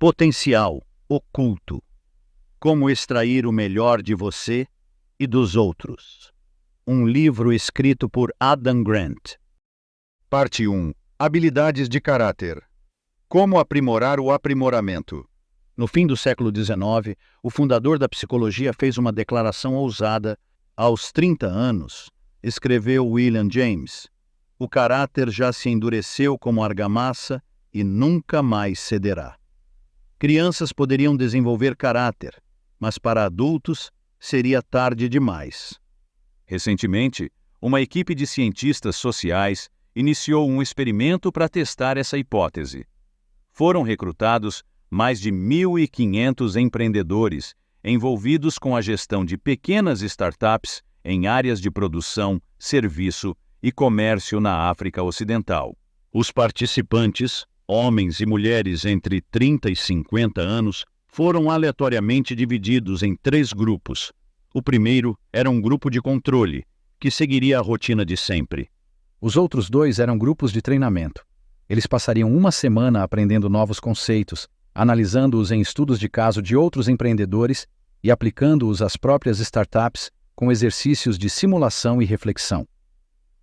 Potencial oculto. Como extrair o melhor de você e dos outros. Um livro escrito por Adam Grant. Parte 1. Habilidades de caráter. Como aprimorar o aprimoramento. No fim do século XIX, o fundador da psicologia fez uma declaração ousada. Aos 30 anos, escreveu William James: o caráter já se endureceu como argamassa e nunca mais cederá. Crianças poderiam desenvolver caráter, mas para adultos seria tarde demais. Recentemente, uma equipe de cientistas sociais iniciou um experimento para testar essa hipótese. Foram recrutados mais de 1.500 empreendedores envolvidos com a gestão de pequenas startups em áreas de produção, serviço e comércio na África Ocidental. Os participantes, homens e mulheres entre 30 e 50 anos, foram aleatoriamente divididos em 3 grupos. O primeiro era um grupo de controle, que seguiria a rotina de sempre. Os outros 2 eram grupos de treinamento. Eles passariam uma semana aprendendo novos conceitos, analisando-os em estudos de caso de outros empreendedores e aplicando-os às próprias startups com exercícios de simulação e reflexão.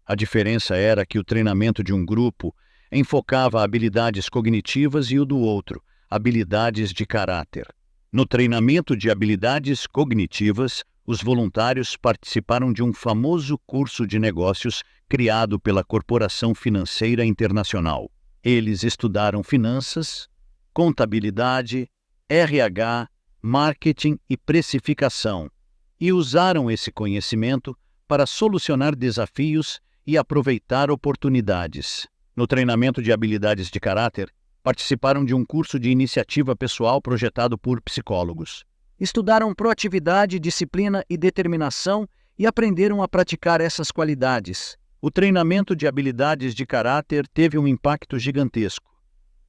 A diferença era que o treinamento de um grupo enfocava habilidades cognitivas e o do outro, habilidades de caráter. No treinamento de habilidades cognitivas, os voluntários participaram de um famoso curso de negócios criado pela Corporação Financeira Internacional. Eles estudaram finanças, contabilidade, RH, marketing e precificação, e usaram esse conhecimento para solucionar desafios e aproveitar oportunidades. No treinamento de habilidades de caráter, participaram de um curso de iniciativa pessoal projetado por psicólogos. Estudaram proatividade, disciplina e determinação e aprenderam a praticar essas qualidades. O treinamento de habilidades de caráter teve um impacto gigantesco.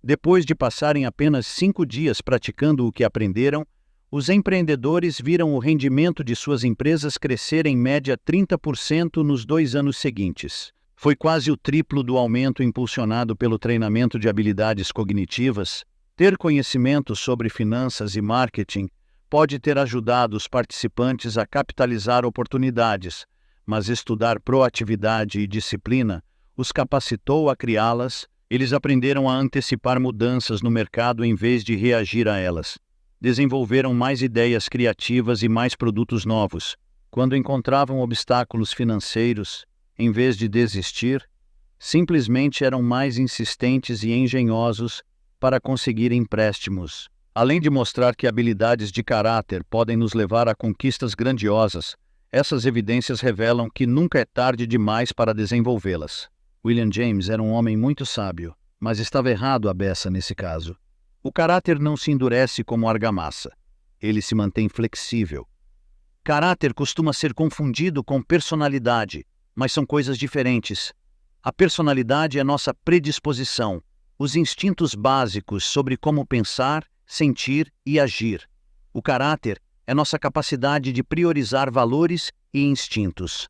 Depois de passarem apenas 5 dias praticando o que aprenderam, os empreendedores viram o rendimento de suas empresas crescer em média 30% nos 2 anos seguintes. Foi quase o triplo do aumento impulsionado pelo treinamento de habilidades cognitivas. Ter conhecimento sobre finanças e marketing pode ter ajudado os participantes a capitalizar oportunidades, mas estudar proatividade e disciplina os capacitou a criá-las. Eles aprenderam a antecipar mudanças no mercado em vez de reagir a elas. Desenvolveram mais ideias criativas e mais produtos novos. Quando encontravam obstáculos financeiros, em vez de desistir, simplesmente eram mais insistentes e engenhosos para conseguir empréstimos. Além de mostrar que habilidades de caráter podem nos levar a conquistas grandiosas, essas evidências revelam que nunca é tarde demais para desenvolvê-las. William James era um homem muito sábio, mas estava errado à beça nesse caso. O caráter não se endurece como argamassa. Ele se mantém flexível. Caráter costuma ser confundido com personalidade, mas são coisas diferentes. A personalidade é nossa predisposição, os instintos básicos sobre como pensar, sentir e agir. O caráter é nossa capacidade de priorizar valores e instintos.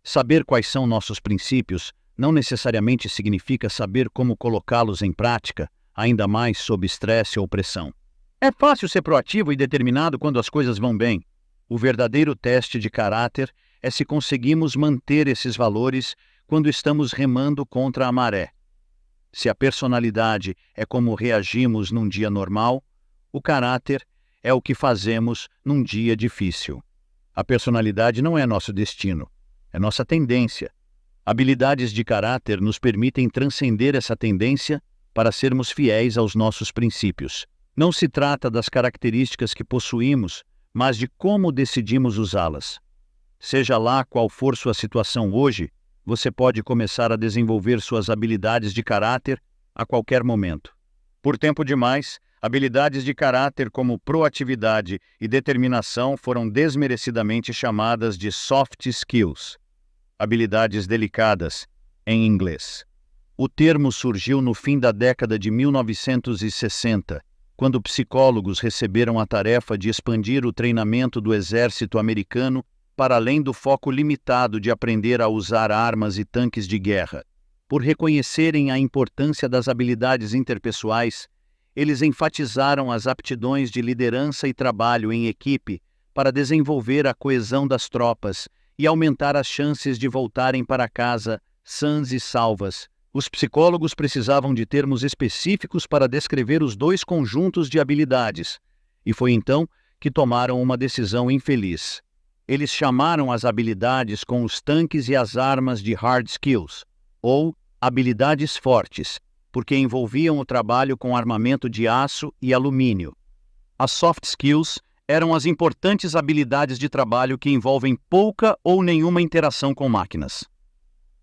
Saber quais são nossos princípios não necessariamente significa saber como colocá-los em prática, ainda mais sob estresse ou pressão. É fácil ser proativo e determinado quando as coisas vão bem. O verdadeiro teste de caráter é se conseguimos manter esses valores quando estamos remando contra a maré. Se a personalidade é como reagimos num dia normal, o caráter é o que fazemos num dia difícil. A personalidade não é nosso destino, é nossa tendência. Habilidades de caráter nos permitem transcender essa tendência para sermos fiéis aos nossos princípios. Não se trata das características que possuímos, mas de como decidimos usá-las. Seja lá qual for sua situação hoje, você pode começar a desenvolver suas habilidades de caráter a qualquer momento. Por tempo demais, habilidades de caráter como proatividade e determinação foram desmerecidamente chamadas de soft skills, habilidades delicadas, em inglês. O termo surgiu no fim da década de 1960, quando psicólogos receberam a tarefa de expandir o treinamento do exército americano para além do foco limitado de aprender a usar armas e tanques de guerra. Por reconhecerem a importância das habilidades interpessoais, eles enfatizaram as aptidões de liderança e trabalho em equipe para desenvolver a coesão das tropas e aumentar as chances de voltarem para casa sãs e salvas. Os psicólogos precisavam de termos específicos para descrever os dois conjuntos de habilidades, e foi então que tomaram uma decisão infeliz. Eles chamaram as habilidades com os tanques e as armas de hard skills, ou habilidades fortes, porque envolviam o trabalho com armamento de aço e alumínio. As soft skills eram as importantes habilidades de trabalho que envolvem pouca ou nenhuma interação com máquinas.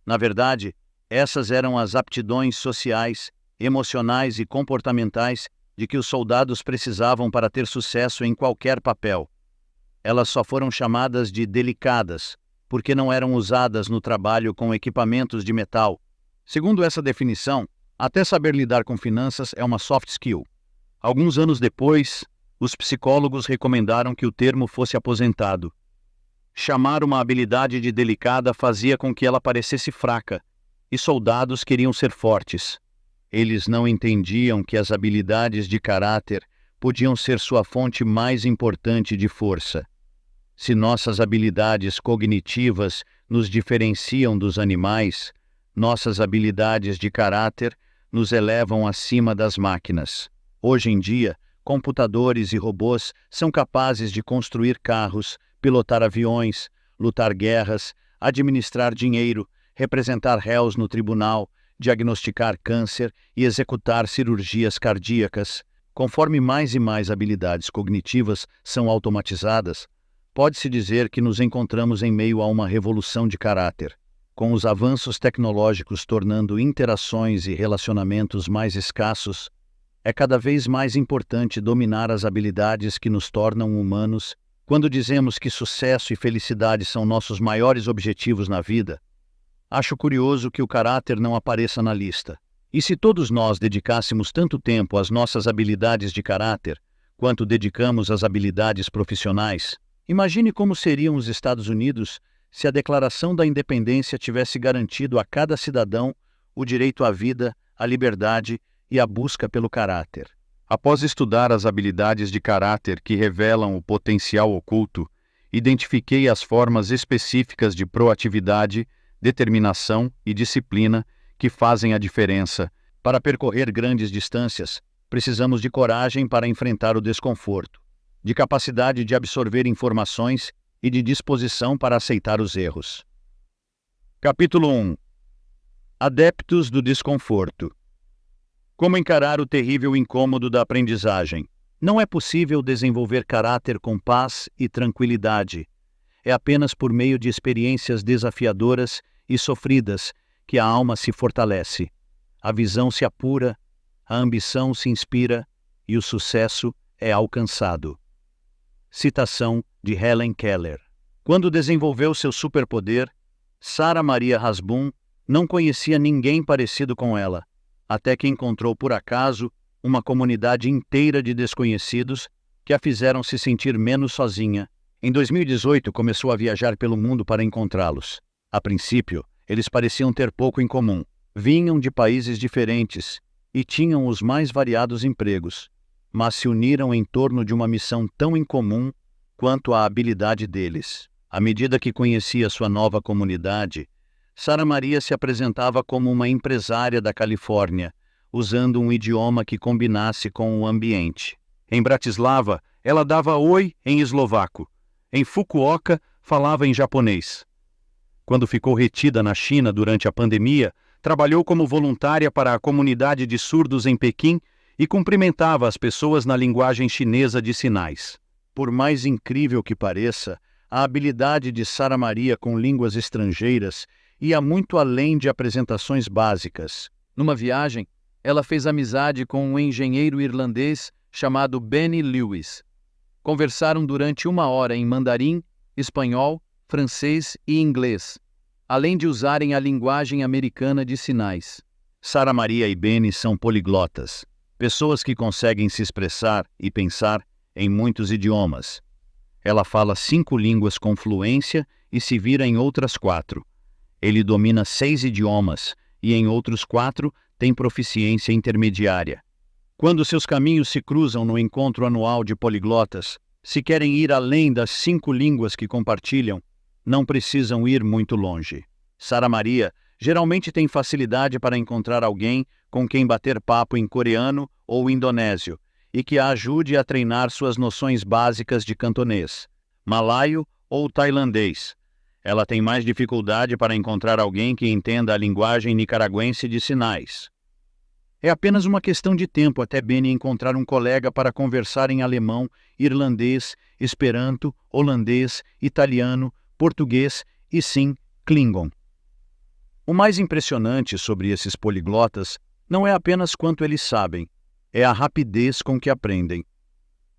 Na verdade, essas eram as aptidões sociais, emocionais e comportamentais de que os soldados precisavam para ter sucesso em qualquer papel. Elas só foram chamadas de delicadas, porque não eram usadas no trabalho com equipamentos de metal. Segundo essa definição, até saber lidar com finanças é uma soft skill. Alguns anos depois, os psicólogos recomendaram que o termo fosse aposentado. Chamar uma habilidade de delicada fazia com que ela parecesse fraca, e soldados queriam ser fortes. Eles não entendiam que as habilidades de caráter podiam ser sua fonte mais importante de força. Se nossas habilidades cognitivas nos diferenciam dos animais, nossas habilidades de caráter nos elevam acima das máquinas. Hoje em dia, computadores e robôs são capazes de construir carros, pilotar aviões, lutar guerras, administrar dinheiro, representar réus no tribunal, diagnosticar câncer e executar cirurgias cardíacas. Conforme mais e mais habilidades cognitivas são automatizadas, pode-se dizer que nos encontramos em meio a uma revolução de caráter, com os avanços tecnológicos tornando interações e relacionamentos mais escassos. É cada vez mais importante dominar as habilidades que nos tornam humanos. Quando dizemos que sucesso e felicidade são nossos maiores objetivos na vida, acho curioso que o caráter não apareça na lista. E se todos nós dedicássemos tanto tempo às nossas habilidades de caráter, quanto dedicamos às habilidades profissionais, imagine como seriam os Estados Unidos se a Declaração da Independência tivesse garantido a cada cidadão o direito à vida, à liberdade e à busca pelo caráter. Após estudar as habilidades de caráter que revelam o potencial oculto, identifiquei as formas específicas de proatividade, determinação e disciplina que fazem a diferença. Para percorrer grandes distâncias, precisamos de coragem para enfrentar o desconforto, de capacidade de absorver informações e de disposição para aceitar os erros. Capítulo 1. Adeptos do desconforto. Como encarar o terrível incômodo da aprendizagem? Não é possível desenvolver caráter com paz e tranquilidade. É apenas por meio de experiências desafiadoras e sofridas que a alma se fortalece, a visão se apura, a ambição se inspira e o sucesso é alcançado. Citação de Helen Keller. Quando desenvolveu seu superpoder, Sarah Maria Hasbun não conhecia ninguém parecido com ela, até que encontrou por acaso uma comunidade inteira de desconhecidos que a fizeram se sentir menos sozinha. Em 2018, começou a viajar pelo mundo para encontrá-los. A princípio, eles pareciam ter pouco em comum. Vinham de países diferentes e tinham os mais variados empregos, mas se uniram em torno de uma missão tão incomum quanto a habilidade deles. À medida que conhecia sua nova comunidade, Sarah Maria se apresentava como uma empresária da Califórnia, usando um idioma que combinasse com o ambiente. Em Bratislava, ela dava oi em eslovaco. Em Fukuoka, falava em japonês. Quando ficou retida na China durante a pandemia, trabalhou como voluntária para a comunidade de surdos em Pequim e cumprimentava as pessoas na linguagem chinesa de sinais. Por mais incrível que pareça, a habilidade de Sarah Maria com línguas estrangeiras ia muito além de apresentações básicas. Numa viagem, ela fez amizade com um engenheiro irlandês chamado Benny Lewis. Conversaram durante 1 hora em mandarim, espanhol, francês e inglês, além de usarem a linguagem americana de sinais. Sarah Maria e Benny são poliglotas, pessoas que conseguem se expressar e pensar em muitos idiomas. Ela fala 5 línguas com fluência e se vira em outras 4. Ele domina 6 idiomas e em outros 4 tem proficiência intermediária. Quando seus caminhos se cruzam no encontro anual de poliglotas, se querem ir além das 5 línguas que compartilham, não precisam ir muito longe. Sara Maria geralmente tem facilidade para encontrar alguém com quem bater papo em coreano ou indonésio e que a ajude a treinar suas noções básicas de cantonês, malaio ou tailandês. Ela tem mais dificuldade para encontrar alguém que entenda a linguagem nicaragüense de sinais. É apenas uma questão de tempo até Benny encontrar um colega para conversar em alemão, irlandês, esperanto, holandês, italiano, português e, sim, Klingon. O mais impressionante sobre esses poliglotas não é apenas quanto eles sabem, é a rapidez com que aprendem.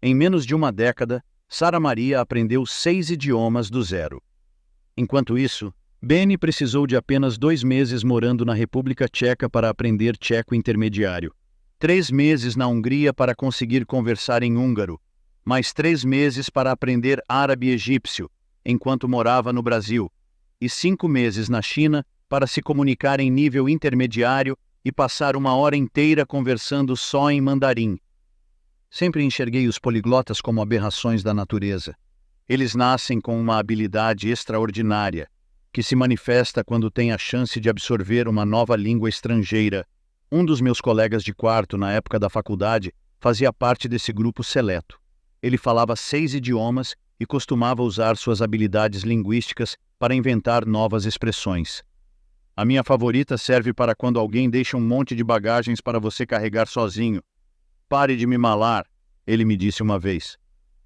Em menos de uma década, Sara Maria aprendeu 6 idiomas do zero. Enquanto isso, Benny precisou de apenas 2 meses morando na República Tcheca para aprender tcheco intermediário, 3 meses na Hungria para conseguir conversar em húngaro, mais 3 meses para aprender árabe egípcio, enquanto morava no Brasil, e 5 meses na China para se comunicar em nível intermediário e passar 1 hora inteira conversando só em mandarim. Sempre enxerguei os poliglotas como aberrações da natureza. Eles nascem com uma habilidade extraordinária, que se manifesta quando têm a chance de absorver uma nova língua estrangeira. Um dos meus colegas de quarto na época da faculdade fazia parte desse grupo seleto. Ele falava 6 idiomas e costumava usar suas habilidades linguísticas para inventar novas expressões. A minha favorita serve para quando alguém deixa um monte de bagagens para você carregar sozinho. Pare de me malar, ele me disse uma vez.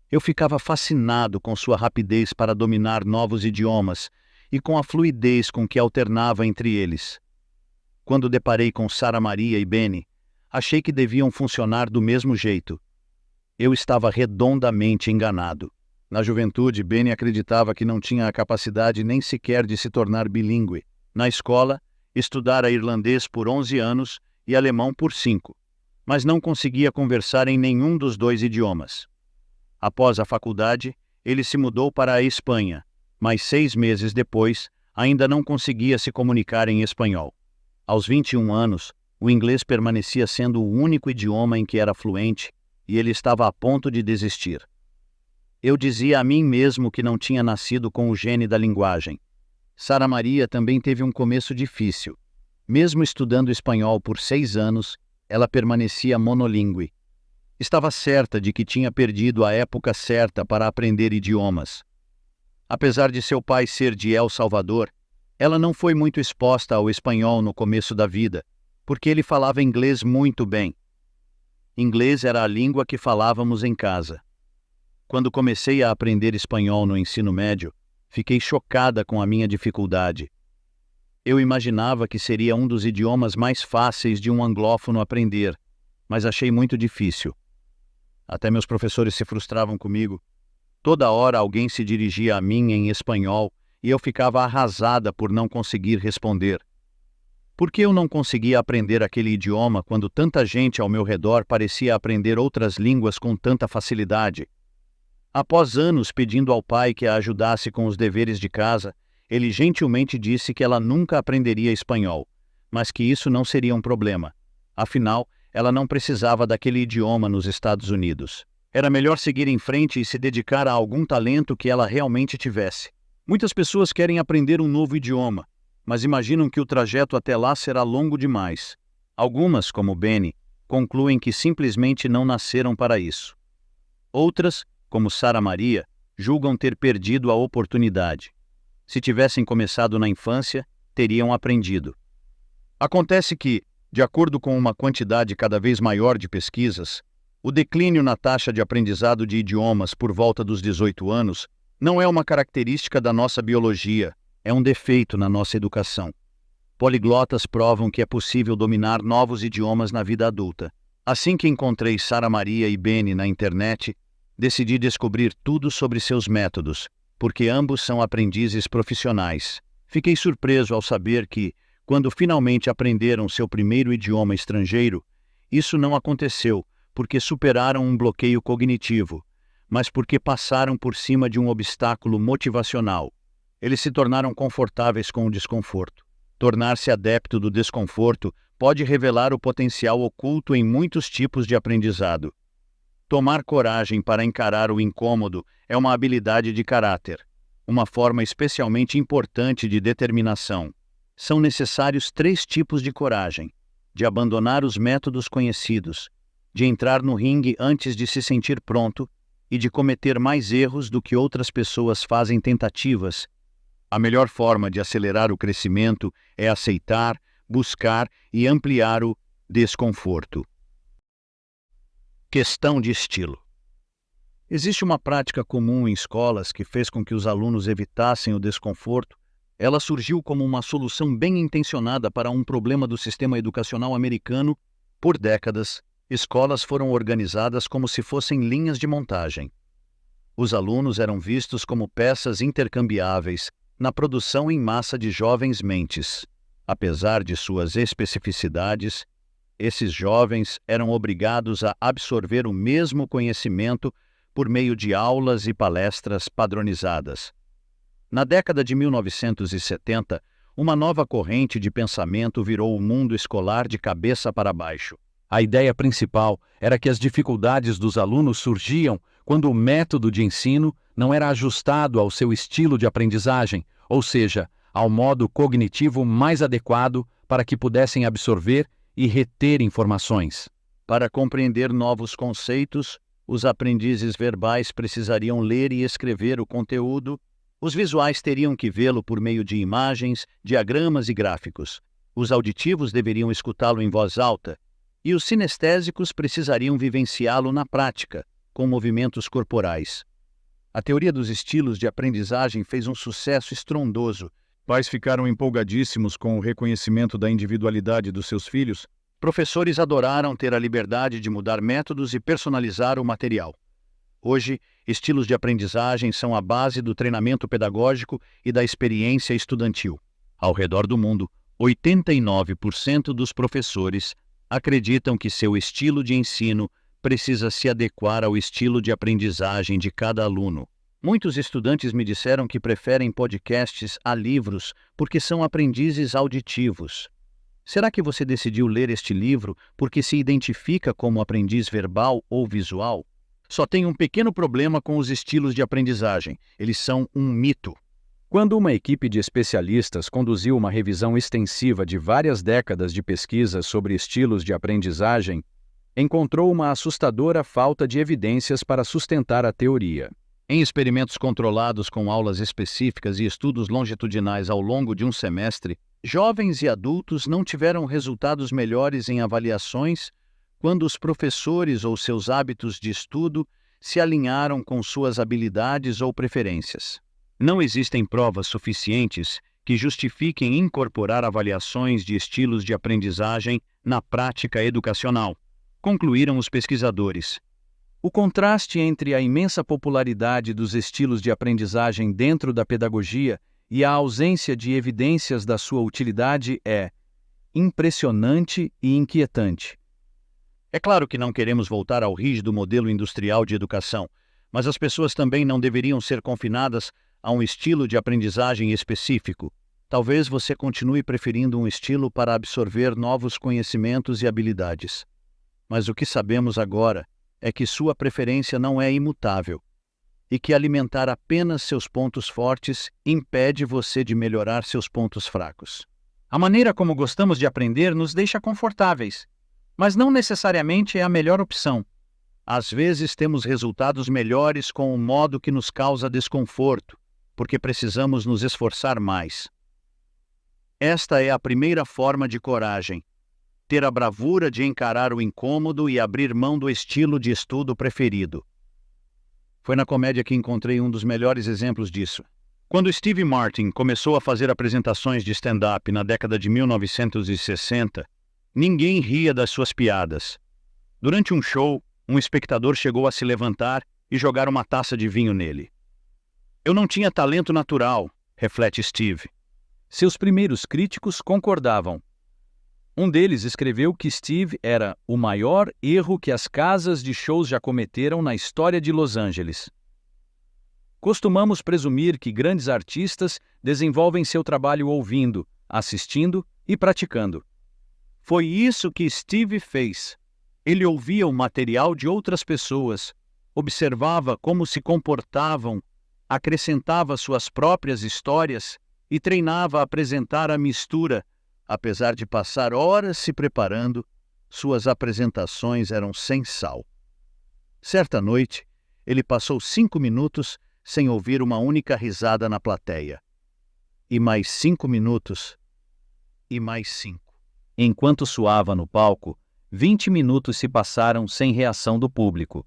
Eu ficava fascinado com sua rapidez para dominar novos idiomas e com a fluidez com que alternava entre eles. Quando deparei com Sara Maria e Benny, achei que deviam funcionar do mesmo jeito. Eu estava redondamente enganado. Na juventude, Benny acreditava que não tinha a capacidade nem sequer de se tornar bilíngue. Na escola, estudara irlandês por 11 anos e alemão por 5, mas não conseguia conversar em nenhum dos 2 idiomas. Após a faculdade, ele se mudou para a Espanha, mas 6 meses depois, ainda não conseguia se comunicar em espanhol. Aos 21 anos, o inglês permanecia sendo o único idioma em que era fluente e ele estava a ponto de desistir. Eu dizia a mim mesmo que não tinha nascido com o gene da linguagem. Sara Maria também teve um começo difícil. Mesmo estudando espanhol por 6 anos, ela permanecia monolíngue. Estava certa de que tinha perdido a época certa para aprender idiomas. Apesar de seu pai ser de El Salvador, ela não foi muito exposta ao espanhol no começo da vida, porque ele falava inglês muito bem. Inglês era a língua que falávamos em casa. Quando comecei a aprender espanhol no ensino médio, fiquei chocada com a minha dificuldade. Eu imaginava que seria um dos idiomas mais fáceis de um anglófono aprender, mas achei muito difícil. Até meus professores se frustravam comigo. Toda hora alguém se dirigia a mim em espanhol e eu ficava arrasada por não conseguir responder. Por que eu não conseguia aprender aquele idioma quando tanta gente ao meu redor parecia aprender outras línguas com tanta facilidade? Após anos pedindo ao pai que a ajudasse com os deveres de casa, ele gentilmente disse que ela nunca aprenderia espanhol, mas que isso não seria um problema. Afinal, ela não precisava daquele idioma nos Estados Unidos. Era melhor seguir em frente e se dedicar a algum talento que ela realmente tivesse. Muitas pessoas querem aprender um novo idioma, mas imaginam que o trajeto até lá será longo demais. Algumas, como Benny, concluem que simplesmente não nasceram para isso. Outras, como Sara Maria, julgam ter perdido a oportunidade. Se tivessem começado na infância, teriam aprendido. Acontece que, de acordo com uma quantidade cada vez maior de pesquisas, o declínio na taxa de aprendizado de idiomas por volta dos 18 anos não é uma característica da nossa biologia, é um defeito na nossa educação. Poliglotas provam que é possível dominar novos idiomas na vida adulta. Assim que encontrei Sara Maria e Benny na internet, decidi descobrir tudo sobre seus métodos, porque ambos são aprendizes profissionais. Fiquei surpreso ao saber que, quando finalmente aprenderam seu primeiro idioma estrangeiro, isso não aconteceu porque superaram um bloqueio cognitivo, mas porque passaram por cima de um obstáculo motivacional. Eles se tornaram confortáveis com o desconforto. Tornar-se adepto do desconforto pode revelar o potencial oculto em muitos tipos de aprendizado. Tomar coragem para encarar o incômodo é uma habilidade de caráter, uma forma especialmente importante de determinação. São necessários 3 tipos de coragem: de abandonar os métodos conhecidos, de entrar no ringue antes de se sentir pronto e de cometer mais erros do que outras pessoas fazem tentativas. A melhor forma de acelerar o crescimento é aceitar, buscar e ampliar o desconforto. Questão de estilo. Existe uma prática comum em escolas que fez com que os alunos evitassem o desconforto. Ela surgiu como uma solução bem intencionada para um problema do sistema educacional americano. Por décadas, escolas foram organizadas como se fossem linhas de montagem. Os alunos eram vistos como peças intercambiáveis na produção em massa de jovens mentes. Apesar de suas especificidades, esses jovens eram obrigados a absorver o mesmo conhecimento por meio de aulas e palestras padronizadas. Na década de 1970, uma nova corrente de pensamento virou o mundo escolar de cabeça para baixo. A ideia principal era que as dificuldades dos alunos surgiam quando o método de ensino não era ajustado ao seu estilo de aprendizagem, ou seja, ao modo cognitivo mais adequado para que pudessem absorver e reter informações. Para compreender novos conceitos, os aprendizes verbais precisariam ler e escrever o conteúdo. Os visuais teriam que vê-lo por meio de imagens, diagramas e gráficos. Os auditivos deveriam escutá-lo em voz alta. E os sinestésicos precisariam vivenciá-lo na prática, com movimentos corporais. A teoria dos estilos de aprendizagem fez um sucesso estrondoso. Pais ficaram empolgadíssimos com o reconhecimento da individualidade dos seus filhos. Professores adoraram ter a liberdade de mudar métodos e personalizar o material. Hoje, estilos de aprendizagem são a base do treinamento pedagógico e da experiência estudantil. Ao redor do mundo, 89% dos professores acreditam que seu estilo de ensino precisa se adequar ao estilo de aprendizagem de cada aluno. Muitos estudantes me disseram que preferem podcasts a livros porque são aprendizes auditivos. Será que você decidiu ler este livro porque se identifica como aprendiz verbal ou visual? Só tem um pequeno problema com os estilos de aprendizagem. Eles são um mito. Quando uma equipe de especialistas conduziu uma revisão extensiva de várias décadas de pesquisas sobre estilos de aprendizagem, encontrou uma assustadora falta de evidências para sustentar a teoria. Em experimentos controlados com aulas específicas e estudos longitudinais ao longo de um semestre, jovens e adultos não tiveram resultados melhores em avaliações quando os professores ou seus hábitos de estudo se alinharam com suas habilidades ou preferências. Não existem provas suficientes que justifiquem incorporar avaliações de estilos de aprendizagem na prática educacional, concluíram os pesquisadores. O contraste entre a imensa popularidade dos estilos de aprendizagem dentro da pedagogia e a ausência de evidências da sua utilidade é impressionante e inquietante. É claro que não queremos voltar ao rígido modelo industrial de educação, mas as pessoas também não deveriam ser confinadas a um estilo de aprendizagem específico. Talvez você continue preferindo um estilo para absorver novos conhecimentos e habilidades. Mas o que sabemos agora é que sua preferência não é imutável e que alimentar apenas seus pontos fortes impede você de melhorar seus pontos fracos. A maneira como gostamos de aprender nos deixa confortáveis, mas não necessariamente é a melhor opção. Às vezes temos resultados melhores com o modo que nos causa desconforto, porque precisamos nos esforçar mais. Esta é a primeira forma de coragem: ter a bravura de encarar o incômodo e abrir mão do estilo de estudo preferido. Foi na comédia que encontrei um dos melhores exemplos disso. Quando Steve Martin começou a fazer apresentações de stand-up na década de 1960, ninguém ria das suas piadas. Durante um show, um espectador chegou a se levantar e jogar uma taça de vinho nele. Eu não tinha talento natural, reflete Steve. Seus primeiros críticos concordavam. Um deles escreveu que Steve era o maior erro que as casas de shows já cometeram na história de Los Angeles. Costumamos presumir que grandes artistas desenvolvem seu trabalho ouvindo, assistindo e praticando. Foi isso que Steve fez. Ele ouvia o material de outras pessoas, observava como se comportavam, acrescentava suas próprias histórias e treinava a apresentar a mistura. Apesar de passar horas se preparando, suas apresentações eram sem sal. Certa noite, ele passou 5 minutos sem ouvir uma única risada na plateia. E mais 5 minutos. E mais 5. Enquanto suava no palco, 20 minutos se passaram sem reação do público.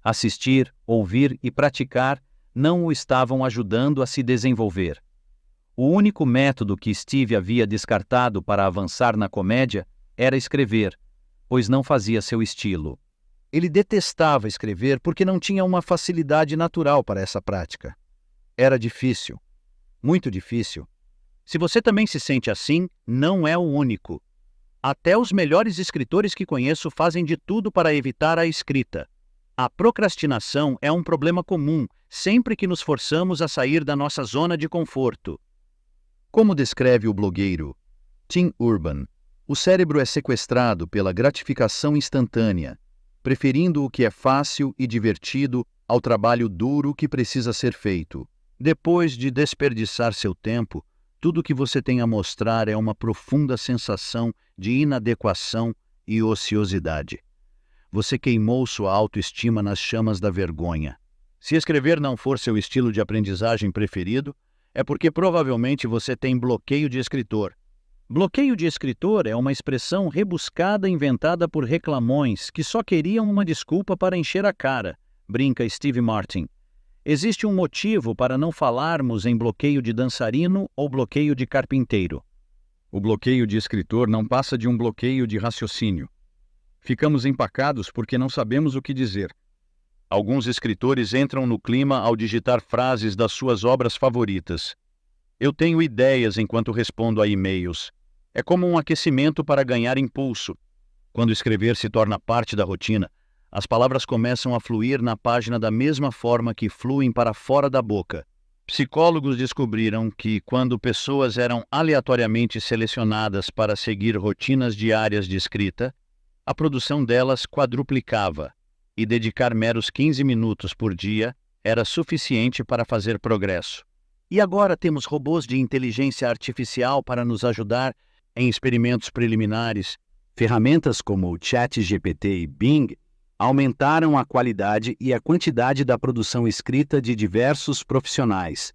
Assistir, ouvir e praticar não o estavam ajudando a se desenvolver. O único método que Steve havia descartado para avançar na comédia era escrever, pois não fazia seu estilo. Ele detestava escrever porque não tinha uma facilidade natural para essa prática. Era difícil, muito difícil. Se você também se sente assim, não é o único. Até os melhores escritores que conheço fazem de tudo para evitar a escrita. A procrastinação é um problema comum sempre que nos forçamos a sair da nossa zona de conforto. Como descreve o blogueiro Tim Urban, o cérebro é sequestrado pela gratificação instantânea, preferindo o que é fácil e divertido ao trabalho duro que precisa ser feito. Depois de desperdiçar seu tempo, tudo que você tem a mostrar é uma profunda sensação de inadequação e ociosidade. Você queimou sua autoestima nas chamas da vergonha. Se escrever não for seu estilo de aprendizagem preferido, é porque provavelmente você tem bloqueio de escritor. Bloqueio de escritor é uma expressão rebuscada inventada por reclamões que só queriam uma desculpa para encher a cara, brinca Steve Martin. Existe um motivo para não falarmos em bloqueio de dançarino ou bloqueio de carpinteiro. O bloqueio de escritor não passa de um bloqueio de raciocínio. Ficamos empacados porque não sabemos o que dizer. Alguns escritores entram no clima ao digitar frases das suas obras favoritas. Eu tenho ideias enquanto respondo a e-mails. É como um aquecimento para ganhar impulso. Quando escrever se torna parte da rotina, as palavras começam a fluir na página da mesma forma que fluem para fora da boca. Psicólogos descobriram que, quando pessoas eram aleatoriamente selecionadas para seguir rotinas diárias de escrita, a produção delas quadruplicava, e dedicar meros 15 minutos por dia era suficiente para fazer progresso. E agora temos robôs de inteligência artificial para nos ajudar em experimentos preliminares. Ferramentas como o ChatGPT e Bing aumentaram a qualidade e a quantidade da produção escrita de diversos profissionais,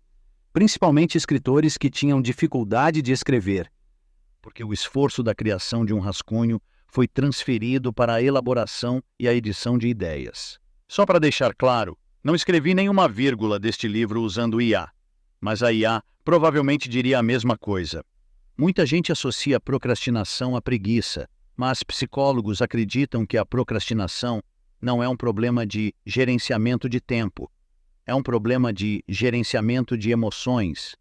principalmente escritores que tinham dificuldade de escrever, porque o esforço da criação de um rascunho foi transferido para a elaboração e a edição de ideias. Só para deixar claro, não escrevi nenhuma vírgula deste livro usando IA, mas a IA provavelmente diria a mesma coisa. Muita gente associa a procrastinação à preguiça, mas psicólogos acreditam que a procrastinação não é um problema de gerenciamento de tempo, é um problema de gerenciamento de emoções.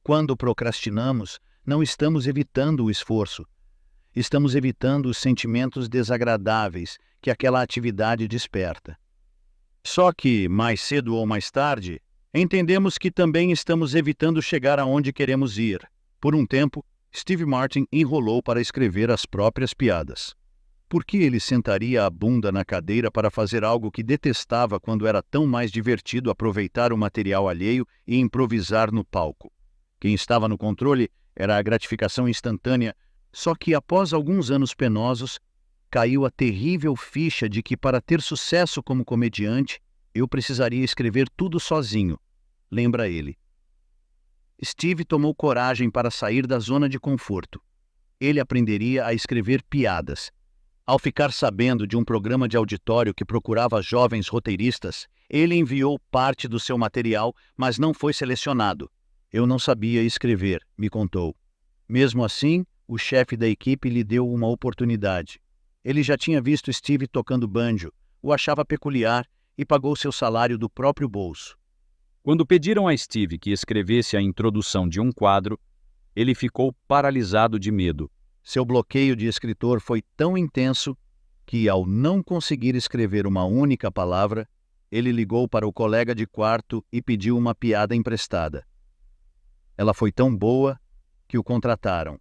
Quando procrastinamos, não estamos evitando o esforço, estamos evitando os sentimentos desagradáveis que aquela atividade desperta. Só que, mais cedo ou mais tarde, entendemos que também estamos evitando chegar aonde queremos ir. Por um tempo, Steve Martin enrolou para escrever as próprias piadas. Por que ele sentaria a bunda na cadeira para fazer algo que detestava quando era tão mais divertido aproveitar o material alheio e improvisar no palco? Quem estava no controle era a gratificação instantânea. Só que, após alguns anos penosos, caiu a terrível ficha de que, para ter sucesso como comediante, eu precisaria escrever tudo sozinho, lembra ele. Steve tomou coragem para sair da zona de conforto. Ele aprenderia a escrever piadas. Ao ficar sabendo de um programa de auditório que procurava jovens roteiristas, ele enviou parte do seu material, mas não foi selecionado. Eu não sabia escrever, me contou. Mesmo assim, o chefe da equipe lhe deu uma oportunidade. Ele já tinha visto Steve tocando banjo, o achava peculiar e pagou seu salário do próprio bolso. Quando pediram a Steve que escrevesse a introdução de um quadro, ele ficou paralisado de medo. Seu bloqueio de escritor foi tão intenso que, ao não conseguir escrever uma única palavra, ele ligou para o colega de quarto e pediu uma piada emprestada. Ela foi tão boa que o contrataram.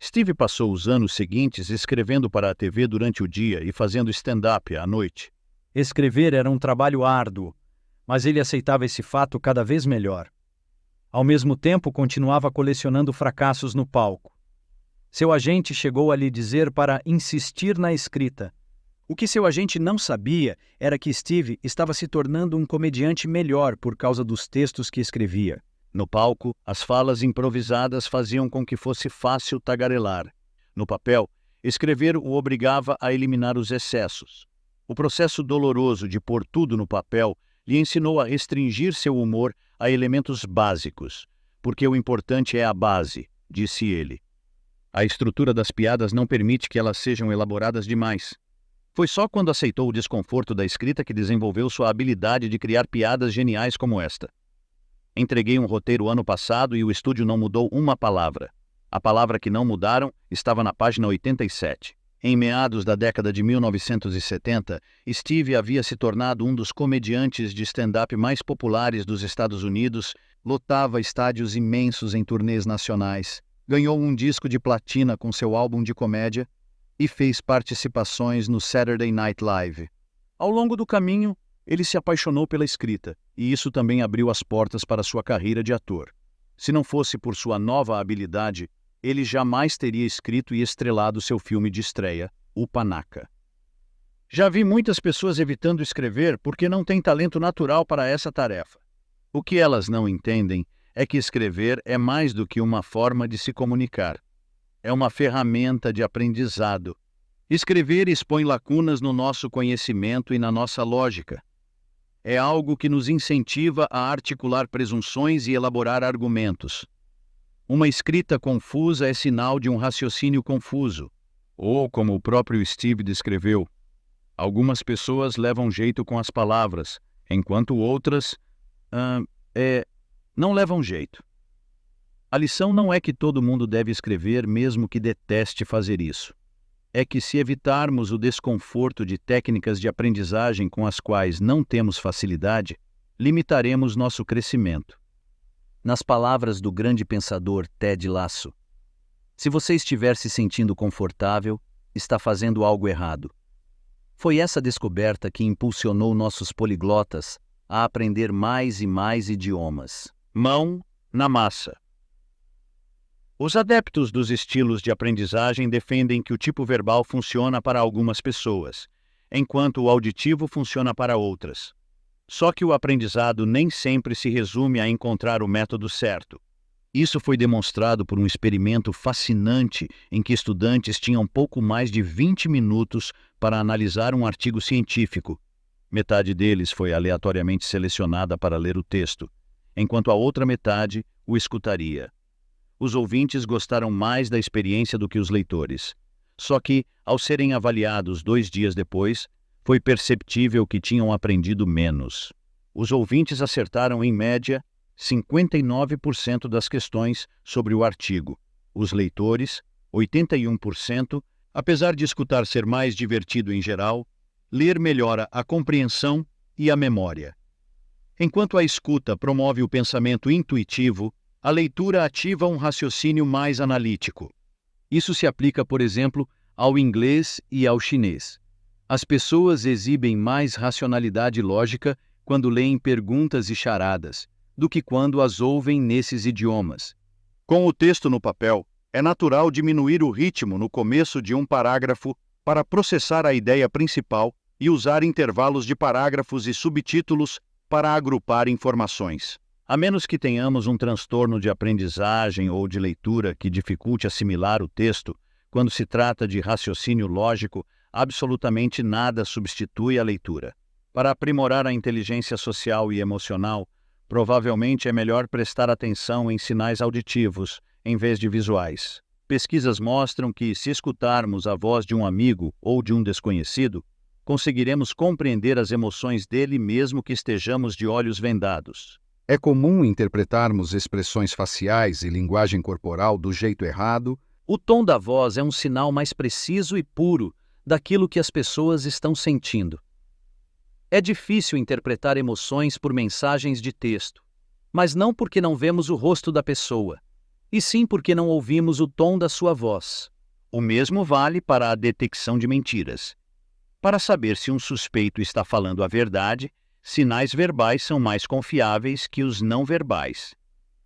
Steve passou os anos seguintes escrevendo para a TV durante o dia e fazendo stand-up à noite. Escrever era um trabalho árduo, mas ele aceitava esse fato cada vez melhor. Ao mesmo tempo, continuava colecionando fracassos no palco. Seu agente chegou a lhe dizer para insistir na escrita. O que seu agente não sabia era que Steve estava se tornando um comediante melhor por causa dos textos que escrevia. No palco, as falas improvisadas faziam com que fosse fácil tagarelar. No papel, escrever o obrigava a eliminar os excessos. O processo doloroso de pôr tudo no papel lhe ensinou a restringir seu humor a elementos básicos, porque o importante é a base, disse ele. A estrutura das piadas não permite que elas sejam elaboradas demais. Foi só quando aceitou o desconforto da escrita que desenvolveu sua habilidade de criar piadas geniais como esta. Entreguei um roteiro ano passado e o estúdio não mudou uma palavra. A palavra que não mudaram estava na página 87. Em meados da década de 1970, Steve havia se tornado um dos comediantes de stand-up mais populares dos Estados Unidos, lotava estádios imensos em turnês nacionais, ganhou um disco de platina com seu álbum de comédia e fez participações no Saturday Night Live. Ao longo do caminho, ele se apaixonou pela escrita, e isso também abriu as portas para sua carreira de ator. Se não fosse por sua nova habilidade, ele jamais teria escrito e estrelado seu filme de estreia, O Panaca. Já vi muitas pessoas evitando escrever porque não têm talento natural para essa tarefa. O que elas não entendem é que escrever é mais do que uma forma de se comunicar. É uma ferramenta de aprendizado. Escrever expõe lacunas no nosso conhecimento e na nossa lógica. É algo que nos incentiva a articular presunções e elaborar argumentos. Uma escrita confusa é sinal de um raciocínio confuso. Ou, como o próprio Steve descreveu, algumas pessoas levam jeito com as palavras, enquanto outras não levam jeito. A lição não é que todo mundo deve escrever mesmo que deteste fazer isso. É que se evitarmos o desconforto de técnicas de aprendizagem com as quais não temos facilidade, limitaremos nosso crescimento. Nas palavras do grande pensador Ted Lasso, se você estiver se sentindo confortável, está fazendo algo errado. Foi essa descoberta que impulsionou nossos poliglotas a aprender mais e mais idiomas. Mão na massa. Os adeptos dos estilos de aprendizagem defendem que o tipo verbal funciona para algumas pessoas, enquanto o auditivo funciona para outras. Só que o aprendizado nem sempre se resume a encontrar o método certo. Isso foi demonstrado por um experimento fascinante em que estudantes tinham pouco mais de 20 minutos para analisar um artigo científico. Metade deles foi aleatoriamente selecionada para ler o texto, enquanto a outra metade o escutaria. Os ouvintes gostaram mais da experiência do que os leitores. Só que, ao serem avaliados 2 dias depois, foi perceptível que tinham aprendido menos. Os ouvintes acertaram, em média, 59% das questões sobre o artigo. Os leitores, 81%, apesar de escutar ser mais divertido em geral, ler melhora a compreensão e a memória. Enquanto a escuta promove o pensamento intuitivo, a leitura ativa um raciocínio mais analítico. Isso se aplica, por exemplo, ao inglês e ao chinês. As pessoas exibem mais racionalidade lógica quando leem perguntas e charadas, do que quando as ouvem nesses idiomas. Com o texto no papel, é natural diminuir o ritmo no começo de um parágrafo para processar a ideia principal e usar intervalos de parágrafos e subtítulos para agrupar informações. A menos que tenhamos um transtorno de aprendizagem ou de leitura que dificulte assimilar o texto, quando se trata de raciocínio lógico, absolutamente nada substitui a leitura. Para aprimorar a inteligência social e emocional, provavelmente é melhor prestar atenção em sinais auditivos, em vez de visuais. Pesquisas mostram que, se escutarmos a voz de um amigo ou de um desconhecido, conseguiremos compreender as emoções dele mesmo que estejamos de olhos vendados. É comum interpretarmos expressões faciais e linguagem corporal do jeito errado. O tom da voz é um sinal mais preciso e puro daquilo que as pessoas estão sentindo. É difícil interpretar emoções por mensagens de texto, mas não porque não vemos o rosto da pessoa. e sim porque não ouvimos o tom da sua voz. O mesmo vale para a detecção de mentiras. Para saber se um suspeito está falando a verdade, sinais verbais são mais confiáveis que os não verbais.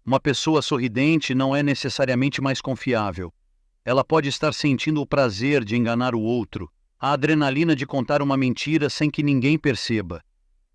Uma pessoa sorridente não é necessariamente mais confiável. Ela pode estar sentindo o prazer de enganar o outro, a adrenalina de contar uma mentira sem que ninguém perceba.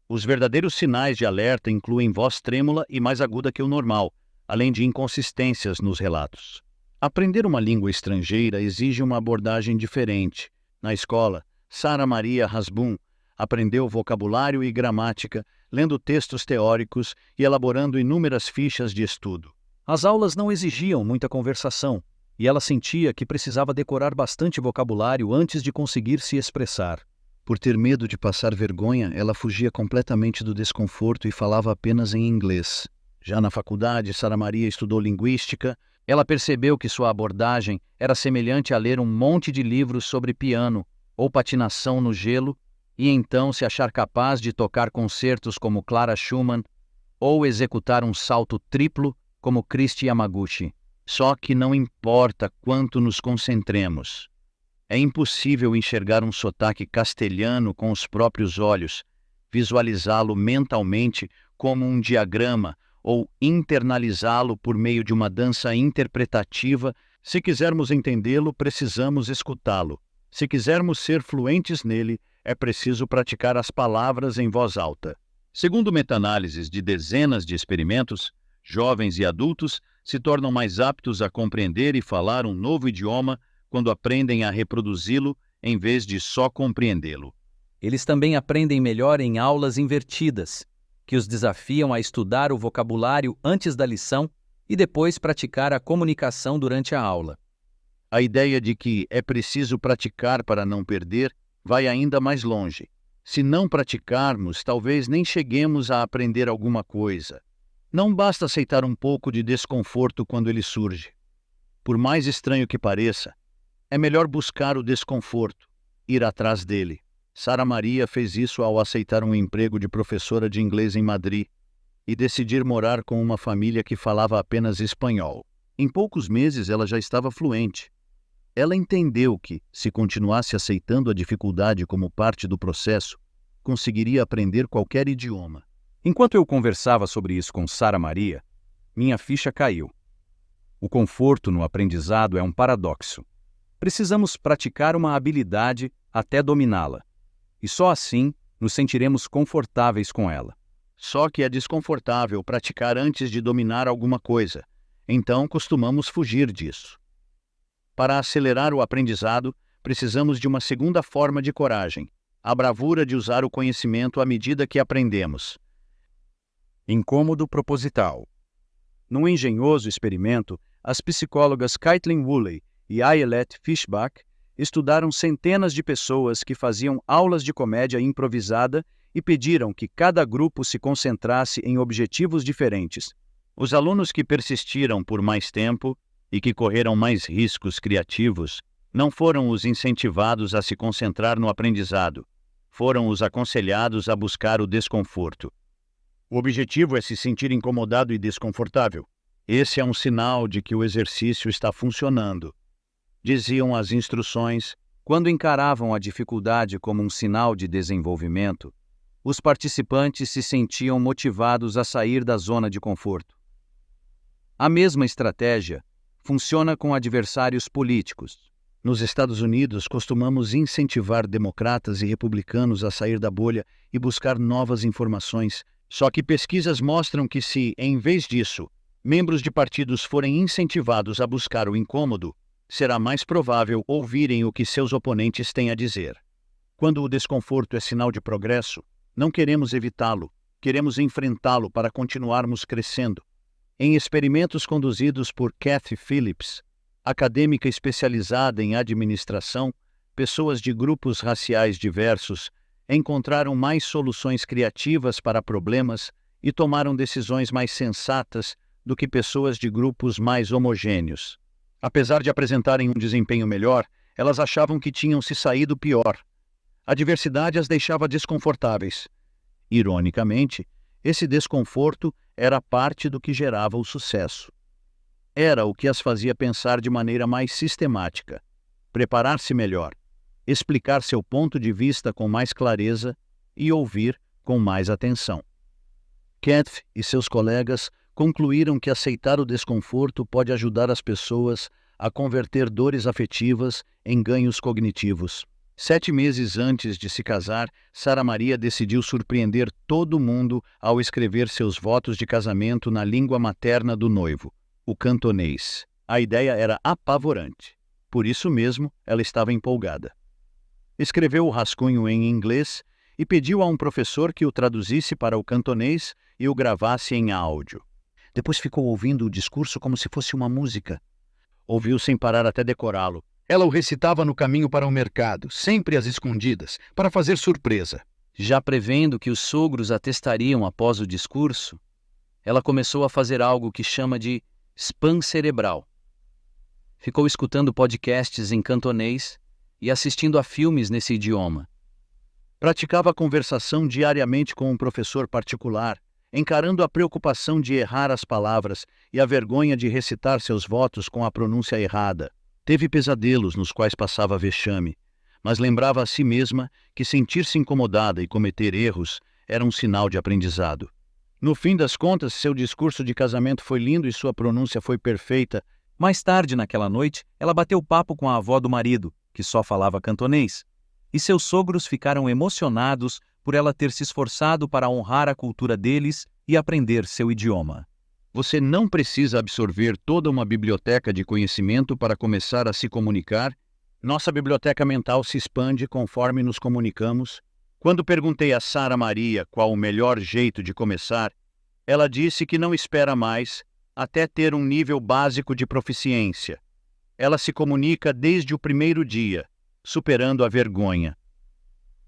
Os verdadeiros sinais de alerta incluem voz trêmula e mais aguda que o normal, além de inconsistências nos relatos. Aprender uma língua estrangeira exige uma abordagem diferente. Na escola, Sara Maria Hasbun aprendeu vocabulário e gramática, lendo textos teóricos e elaborando inúmeras fichas de estudo. As aulas não exigiam muita conversação, e ela sentia que precisava decorar bastante vocabulário antes de conseguir se expressar. Por ter medo de passar vergonha, ela fugia completamente do desconforto e falava apenas em inglês. Já na faculdade, Sara Maria estudou linguística. Ela percebeu que sua abordagem era semelhante a ler um monte de livros sobre piano ou patinação no gelo e então se achar capaz de tocar concertos como Clara Schumann ou executar um salto triplo como Christy Yamaguchi. Só que não importa quanto nos concentremos. É impossível enxergar um sotaque castelhano com os próprios olhos, visualizá-lo mentalmente como um diagrama ou internalizá-lo por meio de uma dança interpretativa. Se quisermos entendê-lo, precisamos escutá-lo. Se quisermos ser fluentes nele, é preciso praticar as palavras em voz alta. Segundo meta-análises de dezenas de experimentos, jovens e adultos se tornam mais aptos a compreender e falar um novo idioma quando aprendem a reproduzi-lo em vez de só compreendê-lo. Eles também aprendem melhor em aulas invertidas, que os desafiam a estudar o vocabulário antes da lição e depois praticar a comunicação durante a aula. A ideia de que é preciso praticar para não perder vai ainda mais longe. Se não praticarmos, talvez nem cheguemos a aprender alguma coisa. Não basta aceitar um pouco de desconforto quando ele surge. Por mais estranho que pareça, é melhor buscar o desconforto, ir atrás dele. Sara Maria fez isso ao aceitar um emprego de professora de inglês em Madrid e decidir morar com uma família que falava apenas espanhol. Em poucos meses ela já estava fluente. Ela entendeu que, se continuasse aceitando a dificuldade como parte do processo, conseguiria aprender qualquer idioma. Enquanto eu conversava sobre isso com Sara Maria, minha ficha caiu. O conforto no aprendizado é um paradoxo. Precisamos praticar uma habilidade até dominá-la. E só assim nos sentiremos confortáveis com ela. Só que é desconfortável praticar antes de dominar alguma coisa. Então costumamos fugir disso. Para acelerar o aprendizado, precisamos de uma segunda forma de coragem, a bravura de usar o conhecimento à medida que aprendemos. Incômodo proposital. Num engenhoso experimento, as psicólogas Caitlin Woolley e Ayelet Fishbach estudaram centenas de pessoas que faziam aulas de comédia improvisada e pediram que cada grupo se concentrasse em objetivos diferentes. Os alunos que persistiram por mais tempo e que correram mais riscos criativos não foram os incentivados a se concentrar no aprendizado, foram os aconselhados a buscar o desconforto. O objetivo é se sentir incomodado e desconfortável. Esse é um sinal de que o exercício está funcionando. Diziam as instruções. Quando encaravam a dificuldade como um sinal de desenvolvimento, os participantes se sentiam motivados a sair da zona de conforto. A mesma estratégia funciona com adversários políticos. Nos Estados Unidos, costumamos incentivar democratas e republicanos a sair da bolha e buscar novas informações. Só que pesquisas mostram que se, em vez disso, membros de partidos forem incentivados a buscar o incômodo, será mais provável ouvirem o que seus oponentes têm a dizer. Quando o desconforto é sinal de progresso, não queremos evitá-lo, queremos enfrentá-lo para continuarmos crescendo. Em experimentos conduzidos por Kathy Phillips, acadêmica especializada em administração, pessoas de grupos raciais diversos encontraram mais soluções criativas para problemas e tomaram decisões mais sensatas do que pessoas de grupos mais homogêneos. Apesar de apresentarem um desempenho melhor, elas achavam que tinham se saído pior. A diversidade as deixava desconfortáveis. Ironicamente, esse desconforto era parte do que gerava o sucesso. Era o que as fazia pensar de maneira mais sistemática, preparar-se melhor, explicar seu ponto de vista com mais clareza e ouvir com mais atenção. Kath e seus colegas concluíram que aceitar o desconforto pode ajudar as pessoas a converter dores afetivas em ganhos cognitivos. 7 meses antes de se casar, Sara Maria decidiu surpreender todo mundo ao escrever seus votos de casamento na língua materna do noivo, o cantonês. A ideia era apavorante. Por isso mesmo, ela estava empolgada. Escreveu o rascunho em inglês e pediu a um professor que o traduzisse para o cantonês e o gravasse em áudio. Depois ficou ouvindo o discurso como se fosse uma música. Ouviu sem parar até decorá-lo. Ela o recitava no caminho para o mercado, sempre às escondidas, para fazer surpresa. Já prevendo que os sogros atestariam após o discurso, ela começou a fazer algo que chama de spam cerebral. Ficou escutando podcasts em cantonês e assistindo a filmes nesse idioma. Praticava a conversação diariamente com um professor particular, encarando a preocupação de errar as palavras e a vergonha de recitar seus votos com a pronúncia errada. Teve pesadelos nos quais passava vexame, mas lembrava a si mesma que sentir-se incomodada e cometer erros era um sinal de aprendizado. No fim das contas, seu discurso de casamento foi lindo e sua pronúncia foi perfeita. Mais tarde naquela noite, ela bateu papo com a avó do marido, que só falava cantonês, e seus sogros ficaram emocionados por ela ter se esforçado para honrar a cultura deles e aprender seu idioma. Você não precisa absorver toda uma biblioteca de conhecimento para começar a se comunicar. Nossa biblioteca mental se expande conforme nos comunicamos. Quando perguntei a Sara Maria qual o melhor jeito de começar, ela disse que não espera mais até ter um nível básico de proficiência. Ela se comunica desde o primeiro dia, superando a vergonha.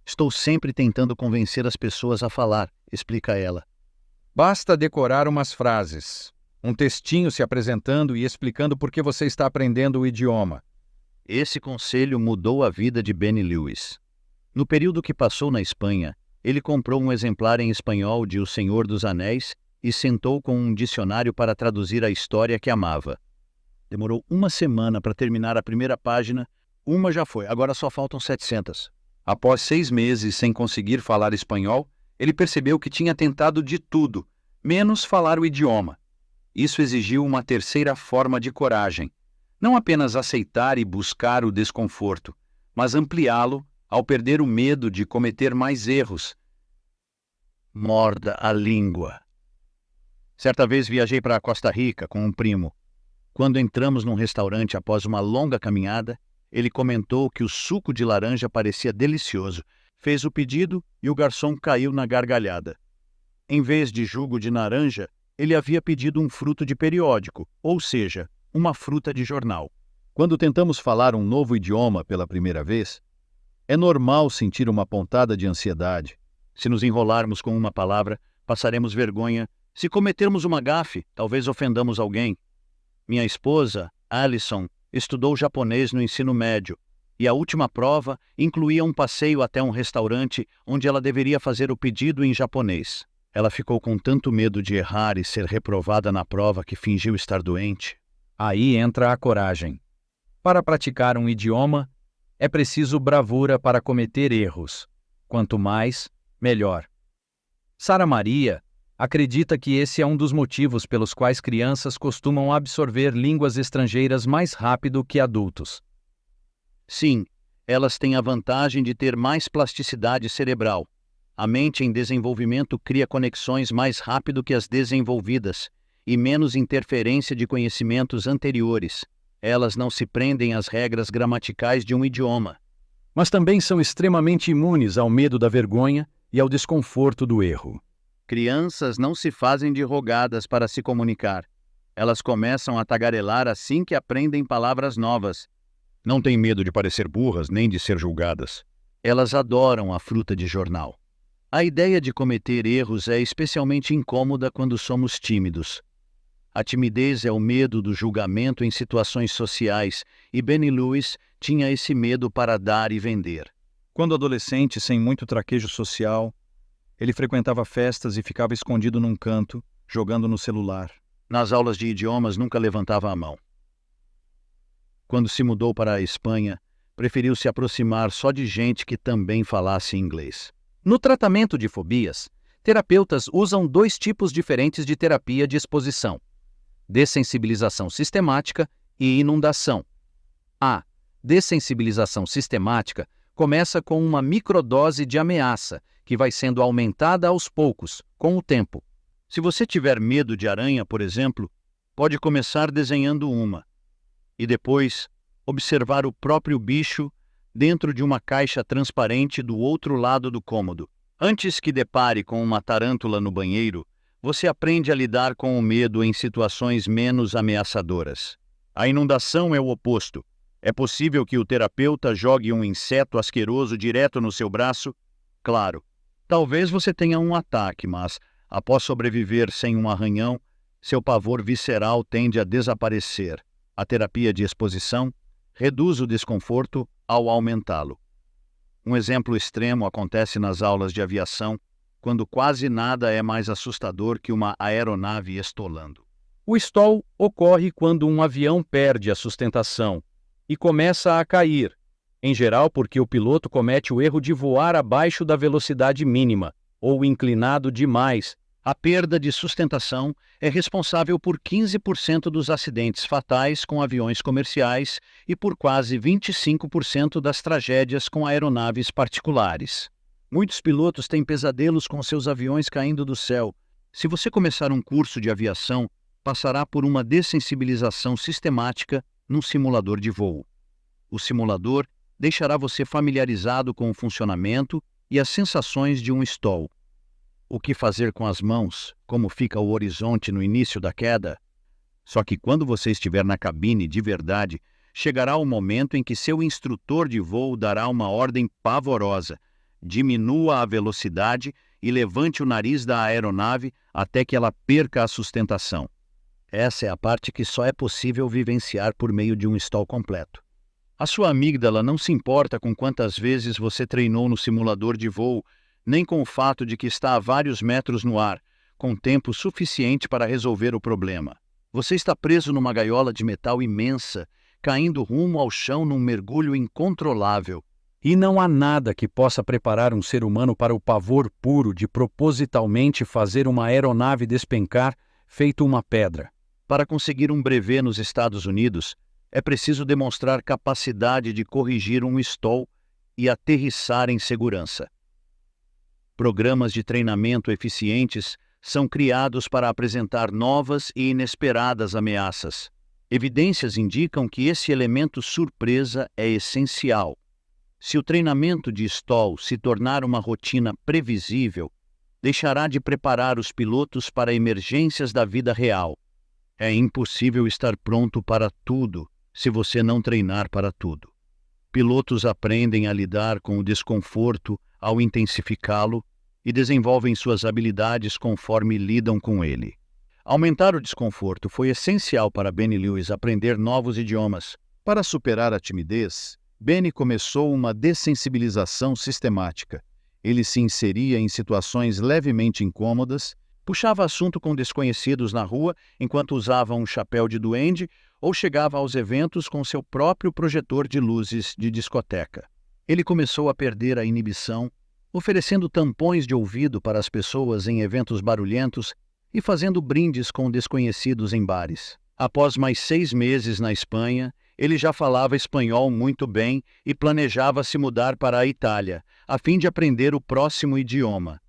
Estou sempre tentando convencer as pessoas a falar, explica ela. Basta decorar umas frases, um textinho se apresentando e explicando por que você está aprendendo o idioma. Esse conselho mudou a vida de Benny Lewis. No período que passou na Espanha, ele comprou um exemplar em espanhol de O Senhor dos Anéis e sentou com um dicionário para traduzir a história que amava. Demorou 1 semana para terminar a primeira página. Uma já foi, agora só faltam 700. Após 6 meses sem conseguir falar espanhol, ele percebeu que tinha tentado de tudo, menos falar o idioma. Isso exigiu uma terceira forma de coragem. Não apenas aceitar e buscar o desconforto, mas ampliá-lo ao perder o medo de cometer mais erros. Morda a língua. Certa vez viajei para Costa Rica com um primo. Quando entramos num restaurante após uma longa caminhada, ele comentou que o suco de laranja parecia delicioso. Fez o pedido e o garçom caiu na gargalhada. Em vez de jugo de laranja, ele havia pedido um fruto de periódico, ou seja, uma fruta de jornal. Quando tentamos falar um novo idioma pela primeira vez, é normal sentir uma pontada de ansiedade. Se nos enrolarmos com uma palavra, passaremos vergonha. Se cometermos uma gafe, talvez ofendamos alguém. Minha esposa, Alison, estudou japonês no ensino médio, e a última prova incluía um passeio até um restaurante onde ela deveria fazer o pedido em japonês. Ela ficou com tanto medo de errar e ser reprovada na prova que fingiu estar doente. Aí entra a coragem. Para praticar um idioma, é preciso bravura para cometer erros. Quanto mais, melhor. Sara Maria acredita que esse é um dos motivos pelos quais crianças costumam absorver línguas estrangeiras mais rápido que adultos. Sim, elas têm a vantagem de ter mais plasticidade cerebral. A mente em desenvolvimento cria conexões mais rápido que as desenvolvidas e menos interferência de conhecimentos anteriores. Elas não se prendem às regras gramaticais de um idioma. Mas também são extremamente imunes ao medo da vergonha e ao desconforto do erro. Crianças não se fazem de rogadas para se comunicar. Elas começam a tagarelar assim que aprendem palavras novas. Não têm medo de parecer burras nem de ser julgadas. Elas adoram a fruta de jornal. A ideia de cometer erros é especialmente incômoda quando somos tímidos. A timidez é o medo do julgamento em situações sociais, e Benny Lewis tinha esse medo para dar e vender. Quando adolescente, sem muito traquejo social, ele frequentava festas e ficava escondido num canto, jogando no celular. Nas aulas de idiomas nunca levantava a mão. Quando se mudou para a Espanha, preferiu se aproximar só de gente que também falasse inglês. No tratamento de fobias, terapeutas usam 2 tipos diferentes de terapia de exposição: dessensibilização sistemática e inundação. A dessensibilização sistemática começa com uma microdose de ameaça, que vai sendo aumentada aos poucos, com o tempo. Se você tiver medo de aranha, por exemplo, pode começar desenhando uma e depois observar o próprio bicho dentro de uma caixa transparente do outro lado do cômodo. Antes que depare com uma tarântula no banheiro, você aprende a lidar com o medo em situações menos ameaçadoras. A inundação é o oposto. É possível que o terapeuta jogue um inseto asqueroso direto no seu braço? Claro. Talvez você tenha um ataque, mas, após sobreviver sem um arranhão, seu pavor visceral tende a desaparecer. A terapia de exposição reduz o desconforto ao aumentá-lo. Um exemplo extremo acontece nas aulas de aviação, quando quase nada é mais assustador que uma aeronave estolando. O stall ocorre quando um avião perde a sustentação e começa a cair, em geral porque o piloto comete o erro de voar abaixo da velocidade mínima ou inclinado demais. A perda de sustentação é responsável por 15% dos acidentes fatais com aviões comerciais e por quase 25% das tragédias com aeronaves particulares. Muitos pilotos têm pesadelos com seus aviões caindo do céu. Se você começar um curso de aviação, passará por uma dessensibilização sistemática num simulador de voo. O simulador deixará você familiarizado com o funcionamento e as sensações de um stall. O que fazer com as mãos, como fica o horizonte no início da queda. Só que quando você estiver na cabine de verdade, chegará o momento em que seu instrutor de voo dará uma ordem pavorosa: diminua a velocidade e levante o nariz da aeronave até que ela perca a sustentação. Essa é a parte que só é possível vivenciar por meio de um stall completo. A sua amígdala não se importa com quantas vezes você treinou no simulador de voo, nem com o fato de que está a vários metros no ar, com tempo suficiente para resolver o problema. Você está preso numa gaiola de metal imensa, caindo rumo ao chão num mergulho incontrolável. E não há nada que possa preparar um ser humano para o pavor puro de propositalmente fazer uma aeronave despencar feito uma pedra. Para conseguir um brevet nos Estados Unidos, é preciso demonstrar capacidade de corrigir um stall e aterrissar em segurança. Programas de treinamento eficientes são criados para apresentar novas e inesperadas ameaças. Evidências indicam que esse elemento surpresa é essencial. Se o treinamento de stall se tornar uma rotina previsível, deixará de preparar os pilotos para emergências da vida real. É impossível estar pronto para tudo se você não treinar para tudo. Pilotos aprendem a lidar com o desconforto ao intensificá-lo e desenvolvem suas habilidades conforme lidam com ele. Aumentar o desconforto foi essencial para Benny Lewis aprender novos idiomas. Para superar a timidez, Benny começou uma dessensibilização sistemática. Ele se inseria em situações levemente incômodas, puxava assunto com desconhecidos na rua enquanto usava um chapéu de duende ou chegava aos eventos com seu próprio projetor de luzes de discoteca. Ele começou a perder a inibição, oferecendo tampões de ouvido para as pessoas em eventos barulhentos e fazendo brindes com desconhecidos em bares. Após mais 6 meses na Espanha, ele já falava espanhol muito bem e planejava se mudar para a Itália, a fim de aprender o próximo idioma.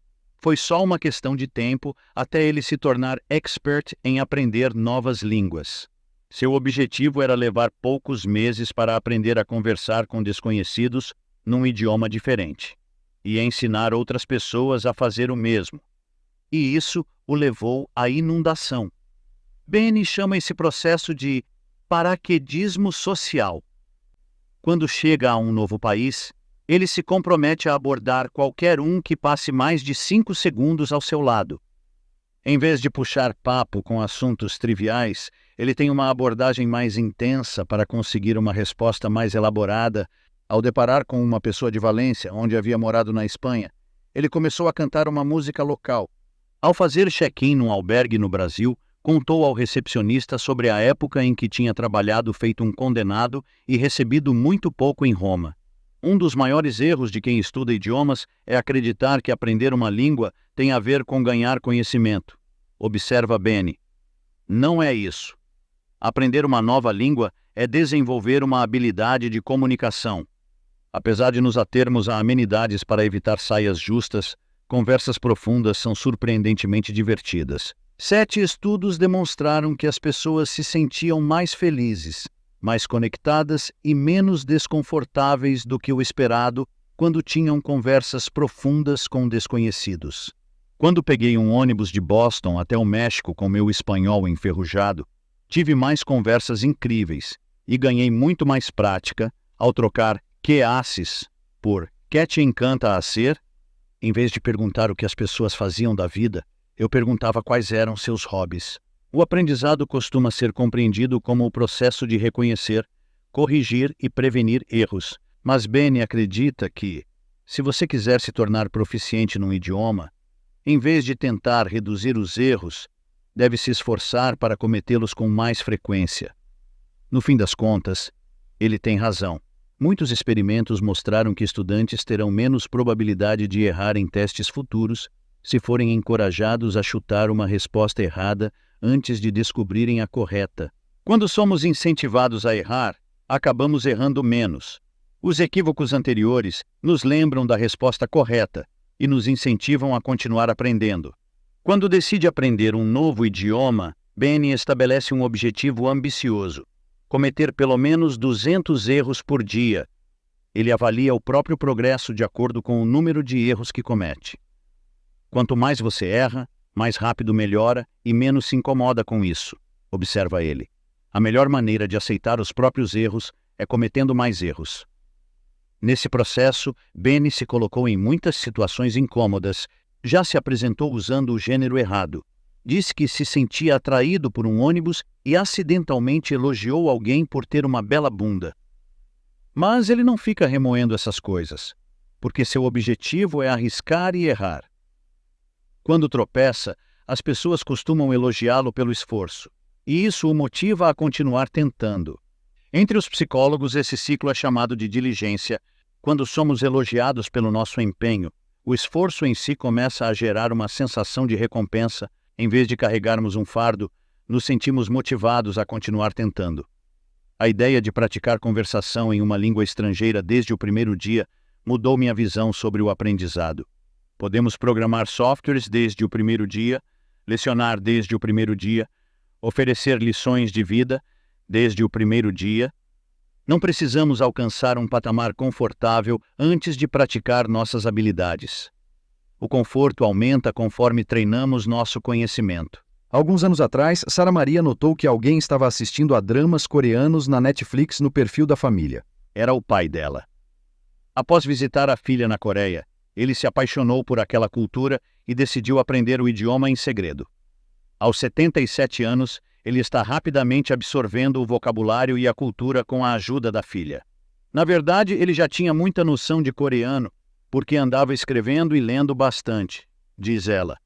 Foi só uma questão de tempo até ele se tornar expert em aprender novas línguas. Seu objetivo era levar poucos meses para aprender a conversar com desconhecidos num idioma diferente e ensinar outras pessoas a fazer o mesmo. E isso o levou à inundação. Benny chama esse processo de paraquedismo social. Quando chega a um novo país, ele se compromete a abordar qualquer um que passe mais de 5 segundos ao seu lado. Em vez de puxar papo com assuntos triviais, ele tem uma abordagem mais intensa para conseguir uma resposta mais elaborada. Ao deparar com uma pessoa de Valência, onde havia morado na Espanha, ele começou a cantar uma música local. Ao fazer check-in num albergue no Brasil, contou ao recepcionista sobre a época em que tinha trabalhado feito um condenado e recebido muito pouco em Roma. Um dos maiores erros de quem estuda idiomas é acreditar que aprender uma língua tem a ver com ganhar conhecimento. Observa Benny. Não é isso. Aprender uma nova língua é desenvolver uma habilidade de comunicação. Apesar de nos atermos a amenidades para evitar saias justas, conversas profundas são surpreendentemente divertidas. 7 estudos demonstraram que as pessoas se sentiam mais felizes, mais conectadas e menos desconfortáveis do que o esperado quando tinham conversas profundas com desconhecidos. Quando peguei um ônibus de Boston até o México com meu espanhol enferrujado, tive mais conversas incríveis e ganhei muito mais prática ao trocar "que haces" por "que te encanta a ser?". Em vez de perguntar o que as pessoas faziam da vida, eu perguntava quais eram seus hobbies. O aprendizado costuma ser compreendido como o processo de reconhecer, corrigir e prevenir erros, mas Benny acredita que, se você quiser se tornar proficiente num idioma, em vez de tentar reduzir os erros, deve se esforçar para cometê-los com mais frequência. No fim das contas, ele tem razão. Muitos experimentos mostraram que estudantes terão menos probabilidade de errar em testes futuros se forem encorajados a chutar uma resposta errada antes de descobrirem a correta. Quando somos incentivados a errar, acabamos errando menos. Os equívocos anteriores nos lembram da resposta correta e nos incentivam a continuar aprendendo. Quando decide aprender um novo idioma, Benny estabelece um objetivo ambicioso: cometer pelo menos 200 erros por dia. Ele avalia o próprio progresso de acordo com o número de erros que comete. Quanto mais você erra, mais rápido melhora e menos se incomoda com isso, observa ele. A melhor maneira de aceitar os próprios erros é cometendo mais erros. Nesse processo, Benny se colocou em muitas situações incômodas, já se apresentou usando o gênero errado. Disse que se sentia atraído por um ônibus e acidentalmente elogiou alguém por ter uma bela bunda. Mas ele não fica remoendo essas coisas, porque seu objetivo é arriscar e errar. Quando tropeça, as pessoas costumam elogiá-lo pelo esforço, e isso o motiva a continuar tentando. Entre os psicólogos, esse ciclo é chamado de diligência. Quando somos elogiados pelo nosso empenho, o esforço em si começa a gerar uma sensação de recompensa. Em vez de carregarmos um fardo, nos sentimos motivados a continuar tentando. A ideia de praticar conversação em uma língua estrangeira desde o primeiro dia mudou minha visão sobre o aprendizado. Podemos programar softwares desde o primeiro dia, lecionar desde o primeiro dia, oferecer lições de vida desde o primeiro dia. Não precisamos alcançar um patamar confortável antes de praticar nossas habilidades. O conforto aumenta conforme treinamos nosso conhecimento. Alguns anos atrás, Sara Maria notou que alguém estava assistindo a dramas coreanos na Netflix no perfil da família. Era o pai dela. Após visitar a filha na Coreia, ele se apaixonou por aquela cultura e decidiu aprender o idioma em segredo. Aos 77 anos, ele está rapidamente absorvendo o vocabulário e a cultura com a ajuda da filha. Na verdade, ele já tinha muita noção de coreano, porque andava escrevendo e lendo bastante, diz ela.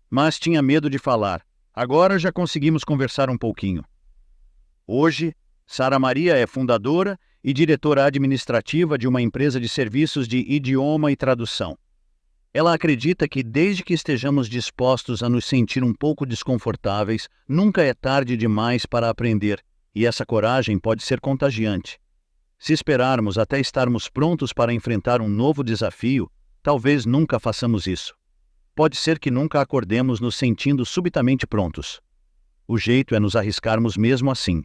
Mas tinha medo de falar. Agora já conseguimos conversar um pouquinho. Hoje, Sara Maria é fundadora e diretora administrativa de uma empresa de serviços de idioma e tradução. Ela acredita que desde que estejamos dispostos a nos sentir um pouco desconfortáveis, nunca é tarde demais para aprender, e essa coragem pode ser contagiante. Se esperarmos até estarmos prontos para enfrentar um novo desafio, talvez nunca façamos isso. Pode ser que nunca acordemos nos sentindo subitamente prontos. O jeito é nos arriscarmos mesmo assim.